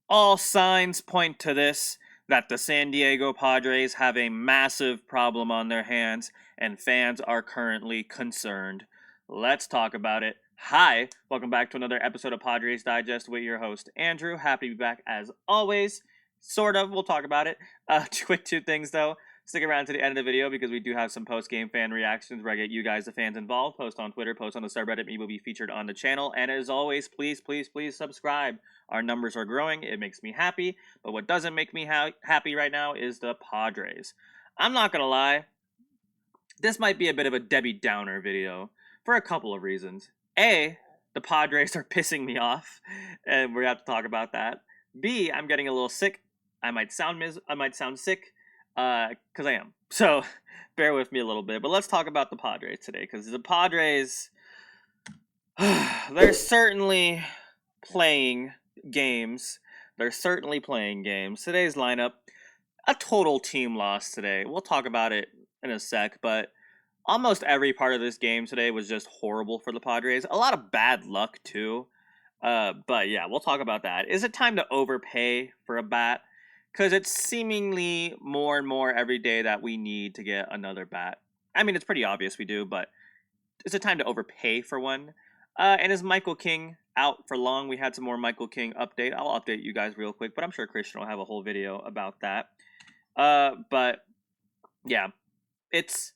All signs point to this, that the San Diego Padres have a massive problem on their hands, and fans are currently concerned. Let's talk about it. Hi, welcome back to another episode of Padres Digest with your host, Andrew. Happy to be back as always. Sort of, we'll talk about it. Quick two things though. Stick around to the end of the video because we do have some post-game fan reactions where I get you guys, the fans, involved. Post on Twitter, post on the subreddit, me will be featured on the channel. And as always, please subscribe. Our numbers are growing. It makes me happy. But what doesn't make me happy right now is the Padres. I'm not going to lie. This might be a bit of a Debbie Downer video for a couple of reasons. A, the Padres are pissing me off, and we're going to have to talk about that. B, I'm getting a little sick. I might sound sick, because I am. So, bear with me a little bit. But let's talk about the Padres today, because the Padres, they're certainly playing games. Today's lineup, a total team loss today. We'll talk about it in a sec, but almost every part of this game today was just horrible for the Padres. A lot of bad luck, too. But yeah, we'll talk about that. Is it time to overpay for a bat? Because it's seemingly more and more every day that we need to get another bat. I mean, it's pretty obvious we do, but is it time to overpay for one? And is Michael King out for long? We had some more Michael King update. I'll update you guys real quick, but I'm sure Christian will have a whole video about that. But yeah, it's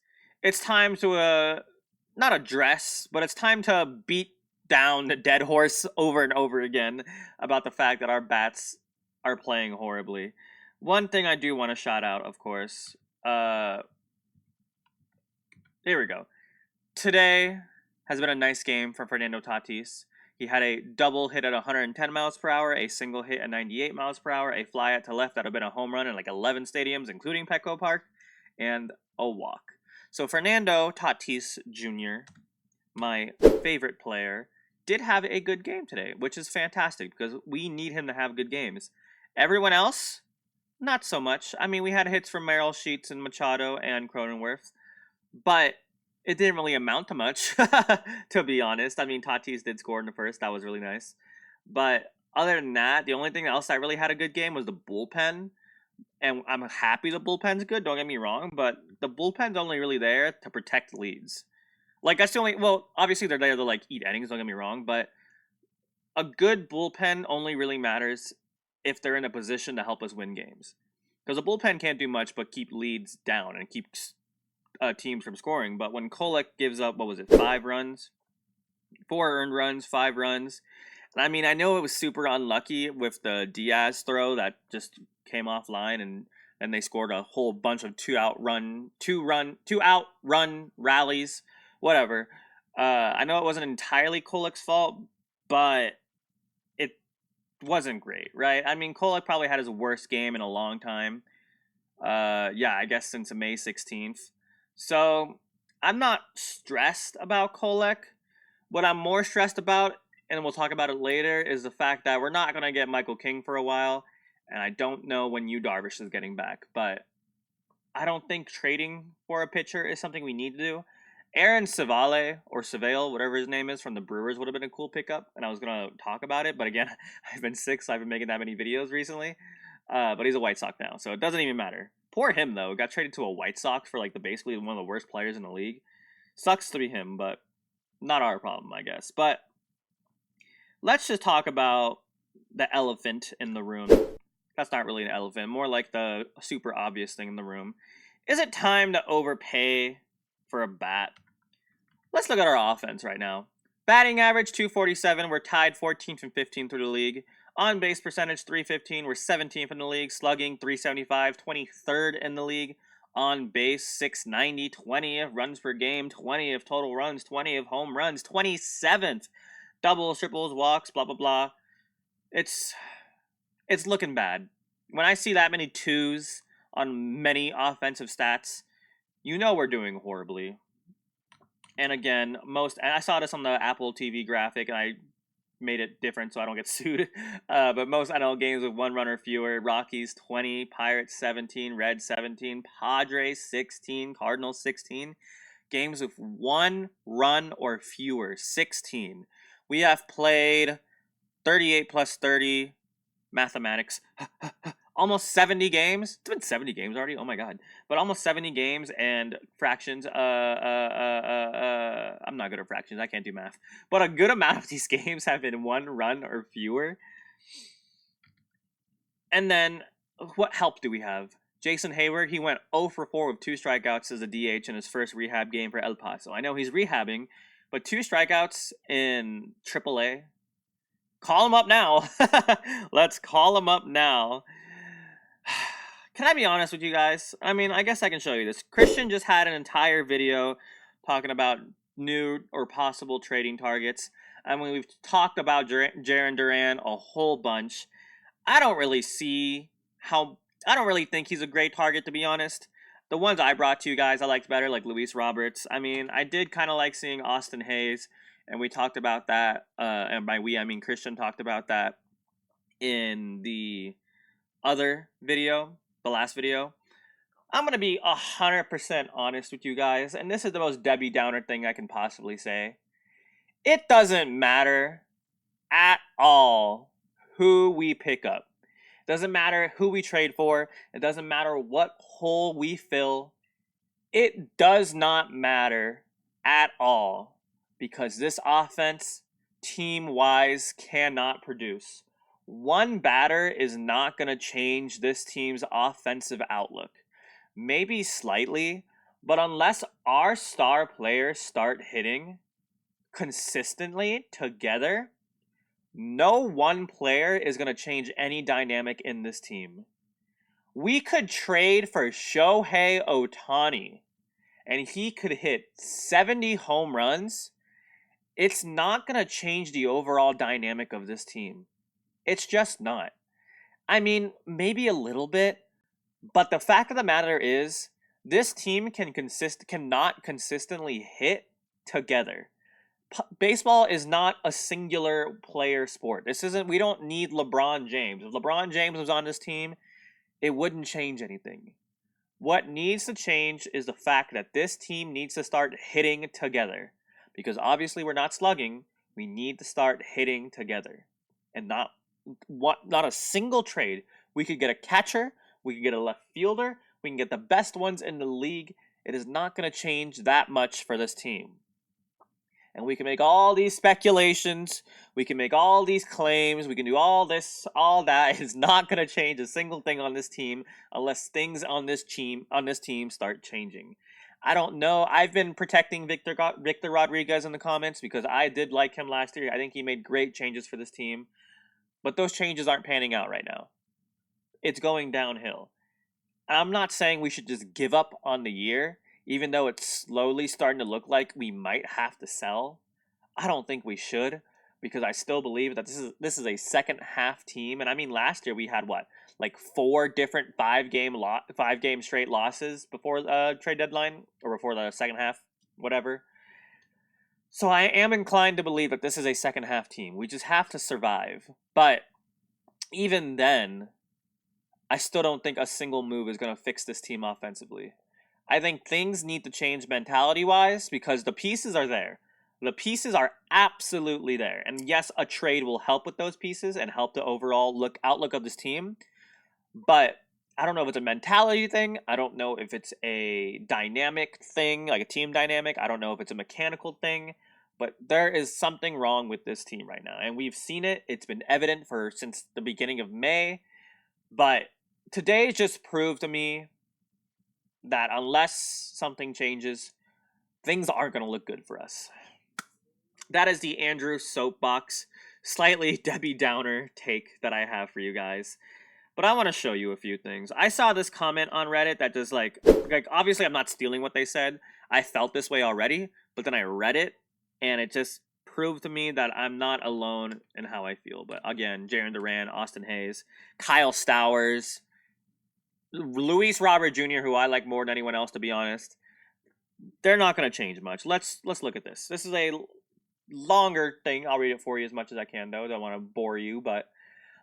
time to not address, but it's time to beat down the dead horse over and over again about the fact that our bats are playing horribly. One thing I do want to shout out, of course. Here we go. Today has been a nice game for Fernando Tatis. He had a double hit at 110 miles per hour, a single hit at 98 miles per hour, a fly out to left that would have been a home run in like 11 stadiums, including Petco Park, and a walk. So Fernando Tatis Jr., my favorite player, did have a good game today, which is fantastic because we need him to have good games. Everyone else, not so much. I mean, we had hits from Merrill, Sheets, and Machado and Cronenworth, but it didn't really amount to much, to be honest. I mean, Tatis did score in the first. That was really nice. But other than that, the only thing else I really had a good game was the bullpen. And I'm happy the bullpen's good, don't get me wrong, but the bullpen's only really there to protect leads. Like, that's the only... Well, obviously they're there to, like, eat innings, don't get me wrong, but a good bullpen only really matters if they're in a position to help us win games. Because a bullpen can't do much but keep leads down and keep teams from scoring. But when Kolek gives up, 5 runs? 4 earned runs, 5 runs. And I mean, I know it was super unlucky with the Diaz throw that just came offline, and they scored a whole bunch of two out run rallies, whatever. I know it wasn't entirely Kolek's fault, but it wasn't great, right? I mean, Kolek probably had his worst game in a long time. Yeah, I guess since May 16th. So I'm not stressed about Kolek. What I'm more stressed about, and we'll talk about it later, is the fact that we're not going to get Michael King for a while, and I don't know when Yu Darvish is getting back, but I don't think trading for a pitcher is something we need to do. Aaron Savale, or Savale, whatever his name is, from the Brewers would have been a cool pickup, and I was going to talk about it, but again, I've been sick, so I haven't been making that many videos recently, but he's a White Sox now, so it doesn't even matter. Poor him, though. Got traded to a White Sox for, like, basically one of the worst players in the league. Sucks to be him, but not our problem, I guess. But let's just talk about the elephant in the room. That's not really an elephant, more like the super obvious thing in the room. Is it time to overpay for a bat? Let's look at our offense right now. Batting average, 247. We're tied 14th and 15th through the league. On-base percentage, 315. We're 17th in the league. Slugging, 375. 23rd in the league. On base, 690. 20th runs per game. 20th total runs. 20th home runs. 27th. Doubles, triples, walks, blah, blah, blah. It's looking bad. When I see that many twos on many offensive stats, you know we're doing horribly. And again, and I saw this on the Apple TV graphic, and I made it different so I don't get sued. But most NL games with 1 run or fewer: Rockies 20, Pirates 17, Reds 17, Padres 16, Cardinals 16. Games with 1 run or fewer, 16. We have played 38 plus 30 mathematics. Almost 70 games. It's been 70 games already. Oh my god! But almost 70 games and fractions. I'm not good at fractions. I can't do math. But a good amount of these games have been 1 run or fewer. And then, what help do we have? Jason Hayward, he went 0 for 4 with 2 strikeouts as a DH in his first rehab game for El Paso. I know he's rehabbing, but 2 strikeouts in AAA. Call him up now. Let's call him up now. Can I be honest with you guys? I mean, I guess I can show you this. Christian just had an entire video talking about new or possible trading targets. I mean, we've talked about Jarren Duran a whole bunch. I don't really think he's a great target, to be honest. The ones I brought to you guys I liked better, like Luis Roberts. I mean, I did kind of like seeing Austin Hayes, and we talked about that. And by we, I mean Christian talked about that in the other video, the last video. I'm going to be 100% honest with you guys, and this is the most Debbie Downer thing I can possibly say. It doesn't matter at all who we pick up. It doesn't matter who we trade for. It doesn't matter what hole we fill. It does not matter at all because this offense, team-wise, cannot produce. One batter is not going to change this team's offensive outlook. Maybe slightly, but unless our star players start hitting consistently together, no one player is going to change any dynamic in this team. We could trade for Shohei Ohtani, and he could hit 70 home runs. It's not going to change the overall dynamic of this team. It's just not. I mean, maybe a little bit, but the fact of the matter is, this team cannot consistently hit together. Baseball is not a singular player sport. We don't need LeBron James. If LeBron James was on this team, it wouldn't change anything. What needs to change is the fact that this team needs to start hitting together. Because obviously we're not slugging. We need to start hitting together. And not a single trade. We could get a catcher. We could get a left fielder. We can get the best ones in the league. It is not going to change that much for this team. And we can make all these speculations. We can make all these claims. We can do all this, all that. It's not going to change a single thing on this team unless things on this team start changing. I don't know. I've been protecting Victor Rodriguez in the comments because I did like him last year. I think he made great changes for this team. But those changes aren't panning out right now. It's going downhill. I'm not saying we should just give up on the year, even though it's slowly starting to look like we might have to sell. I don't think we should, because I still believe that this is a second half team. And I mean, last year we had like 4 different 5-game straight losses before trade deadline, or before the second half, whatever. So I am inclined to believe that this is a second half team. We just have to survive. But even then, I still don't think a single move is going to fix this team offensively. I think things need to change mentality-wise because the pieces are there. The pieces are absolutely there. And yes, a trade will help with those pieces and help the overall outlook of this team. But I don't know if it's a mentality thing. I don't know if it's a dynamic thing, like a team dynamic. I don't know if it's a mechanical thing. But there is something wrong with this team right now. And we've seen it. It's been evident since the beginning of May. But today just proved to me that unless something changes, things aren't going to look good for us. That is the Andrew Soapbox, slightly Debbie Downer take that I have for you guys. But I want to show you a few things. I saw this comment on Reddit that just like obviously I'm not stealing what they said. I felt this way already, but then I read it, and it just proved to me that I'm not alone in how I feel. But again, Jarren Duran, Austin Hayes, Kyle Stowers, Luis Robert Jr., who I like more than anyone else, to be honest, they're not going to change much. Let's look at this. This is a longer thing. I'll read it for you as much as I can, though. Don't want to bore you, but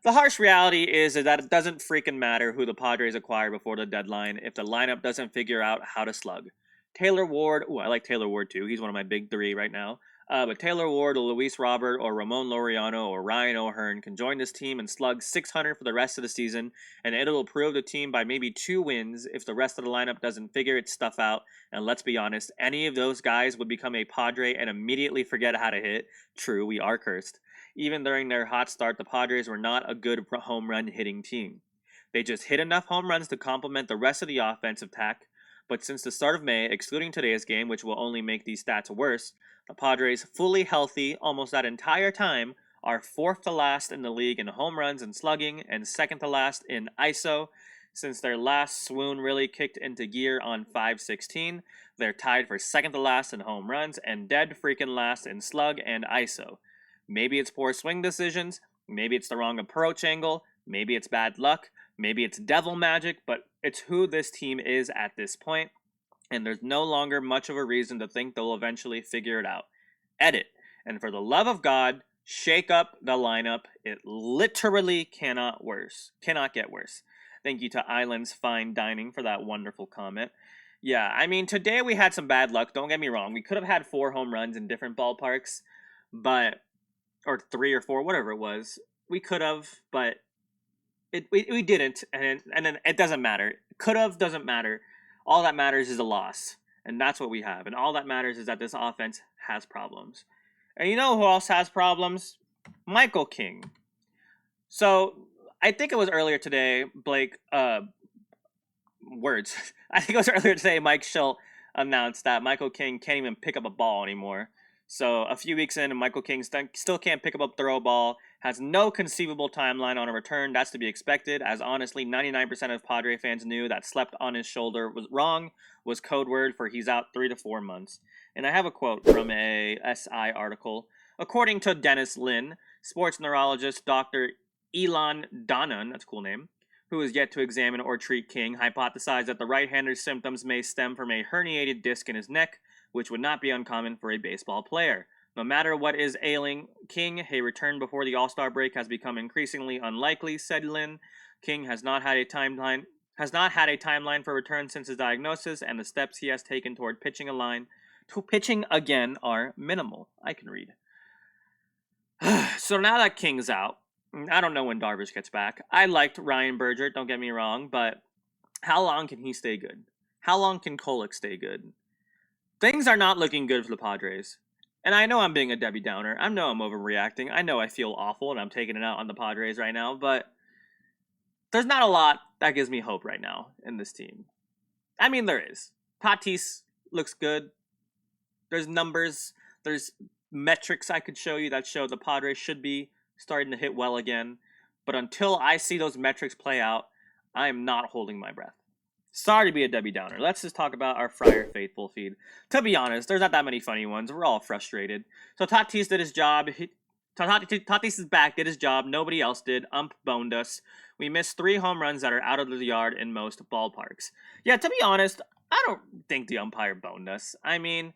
the harsh reality is that it doesn't freaking matter who the Padres acquire before the deadline if the lineup doesn't figure out how to slug. Taylor Ward, I like Taylor Ward too. He's one of my big 3 right now. But Taylor Ward or Luis Robert or Ramon Laureano or Ryan O'Hearn can join this team and slug .600 for the rest of the season, and it'll prove the team by maybe 2 wins if the rest of the lineup doesn't figure its stuff out. And let's be honest, any of those guys would become a Padre and immediately forget how to hit. True, we are cursed. Even during their hot start, the Padres were not a good home run hitting team. They just hit enough home runs to complement the rest of the offensive attack, but since the start of May, excluding today's game, which will only make these stats worse, the Padres, fully healthy almost that entire time, are 4th to last in the league in home runs and slugging, and 2nd to last in ISO. Since their last swoon really kicked into gear on 5/16, they're tied for 2nd to last in home runs and dead freaking last in slug and ISO. Maybe it's poor swing decisions, maybe it's the wrong approach angle, maybe it's bad luck, maybe it's devil magic, but it's who this team is at this point, and there's no longer much of a reason to think they'll eventually figure it out. Edit. And for the love of God, shake up the lineup. It literally cannot get worse. Thank you to Island's Fine Dining for that wonderful comment. Yeah, I mean, today we had some bad luck. Don't get me wrong. We could have had 4 home runs in different ballparks, or 3 or 4, whatever it was. We could have, but we didn't, and then it doesn't matter. Could have doesn't matter. All that matters is a loss, and that's what we have. And all that matters is that this offense has problems. And you know who else has problems? Michael King. So I think it was earlier today, Blake. Words. I think it was earlier today. Mike Shildt announced that Michael King can't even pick up a ball anymore. So a few weeks in, and Michael King still can't pick up a throw ball, has no conceivable timeline on a return. That's to be expected, as honestly 99% of Padre fans knew that slept on his shoulder was wrong, was code word for he's out 3 to 4 months. And I have a quote from a SI article. According to Dennis Lin, sports neurologist Dr. Elon Donan, that's a cool name, who is yet to examine or treat King, hypothesized that the right-hander's symptoms may stem from a herniated disc in his neck, which would not be uncommon for a baseball player. No matter what is ailing King, a return before the All-Star break has become increasingly unlikely, said Lin. King has not had a timeline for return since his diagnosis, and the steps he has taken toward pitching again are minimal. I can read. So now that King's out, I don't know when Darvish gets back. I liked Ryan Berger, don't get me wrong, but how long can he stay good? How long can Kolek stay good? Things are not looking good for the Padres. And I know I'm being a Debbie Downer. I know I'm overreacting. I know I feel awful and I'm taking it out on the Padres right now, but there's not a lot that gives me hope right now in this team. I mean, there is. Tatis looks good. There's numbers. There's metrics I could show you that show the Padres should be starting to hit well again. But until I see those metrics play out, I am not holding my breath. Sorry to be a Debbie Downer. Let's just talk about our Friar Faithful feed. To be honest, there's not that many funny ones. We're all frustrated. So Tatis did his job. Tatis is back, did his job. Nobody else did. Ump boned us. We missed 3 home runs that are out of the yard in most ballparks. Yeah, to be honest, I don't think the umpire boned us. I mean,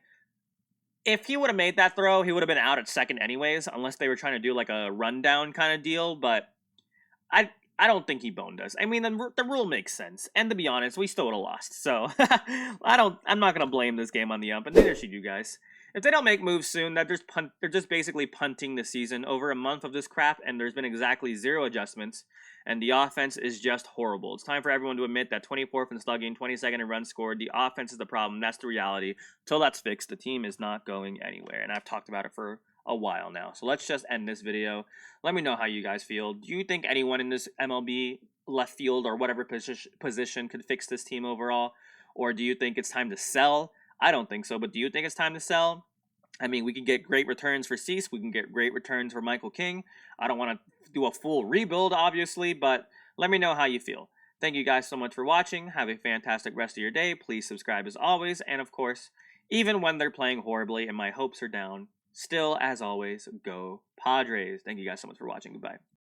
if he would have made that throw, he would have been out at second anyways, unless they were trying to do like a rundown kind of deal, but I don't think he boned us. I mean, the rule makes sense. And to be honest, we still would have lost. So, I'm not going to blame this game on the ump, and neither should you guys. If they don't make moves soon, they're just basically punting the season. Over a month of this crap, and there's been exactly 0 adjustments, and the offense is just horrible. It's time for everyone to admit that 24th in slugging, 22nd in runs scored. The offense is the problem. That's the reality. Till that's fixed, the team is not going anywhere, and I've talked about it for a while now. So let's just end this video. Let me know how you guys feel. Do you think anyone in this MLB left field or whatever position could fix this team overall? Or do you think it's time to sell? I don't think so, but do you think it's time to sell? I mean, we can get great returns for Cease. We can get great returns for Michael King. I don't want to do a full rebuild, obviously, but let me know how you feel. Thank you guys so much for watching. Have a fantastic rest of your day. Please subscribe as always. And of course, even when they're playing horribly and my hopes are down, still, as always, go Padres. Thank you guys so much for watching. Goodbye.